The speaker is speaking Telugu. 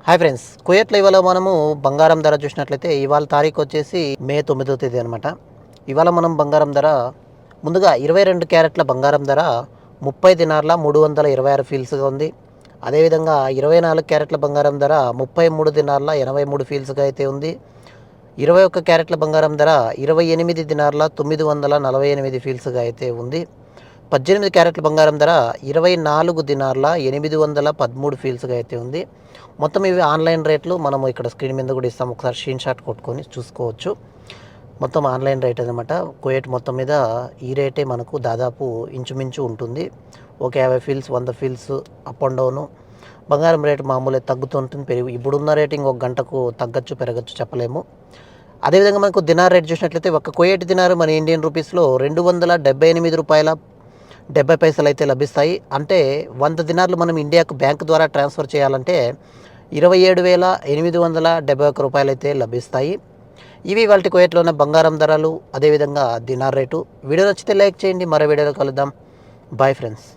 హాయ్ ఫ్రెండ్స్, కువైట్లో ఇవాళ మనము బంగారం ధర చూసినట్లయితే ఇవాళ తారీఖు వచ్చేసి మే 9వ తేదీ అనమాట. ఇవాళ మనం బంగారం ధర ముందుగా 22 క్యారెట్ల బంగారం ధర 30 దినార్ల 326 ఫీల్స్గా ఉంది. అదేవిధంగా 24 క్యారెట్ల బంగారం ధర 33 దినార్ల 83 ఫీల్స్గా అయితే ఉంది. 21 క్యారెట్ల బంగారం ధర 28 దినార్ల 948 ఫీల్స్గా అయితే ఉంది. 18 క్యారెట్ల బంగారం ధర 24 దినార్ల 813 ఫీల్స్గా అయితే ఉంది. మొత్తం ఇవి ఆన్లైన్ రేట్లు మనము ఇక్కడ స్క్రీన్ మీద కూడా ఇస్తాము, ఒకసారి స్క్రీన్ షాట్ కొట్టుకొని చూసుకోవచ్చు. మొత్తం ఆన్లైన్ రేట్ అనమాట. కువైట్ మొత్తం మీద ఈ రేటే మనకు దాదాపు ఇంచుమించు ఉంటుంది. ఒక 50 feels 100 feels up and down. బంగారం రేటు మామూలుగా తగ్గుతుంటుంది, పెరుగు ఇప్పుడున్న రేటింగ్ ఒక గంటకు తగ్గచ్చు పెరగచ్చు చెప్పలేము. అదేవిధంగా మనకు దినార్ రేట్ చూసినట్లయితే ఒక కువైట్ దినారు మన ఇండియన్ రూపీస్లో 278 రూపాయల 70 పైసలు అయితే లభిస్తాయి. అంటే 100 దినార్లు మనం ఇండియాకు బ్యాంక్ ద్వారా ట్రాన్స్ఫర్ చేయాలంటే 27,871 రూపాయలు అయితే లభిస్తాయి. ఇవి వాళ్ళ కువైట్లో ఉన్న బంగారం ధరలు, అదేవిధంగా దినార్ రేటు. వీడియో నచ్చితే లైక్ చేయండి. మరో వీడియోలో కలుద్దాం. Bye friends.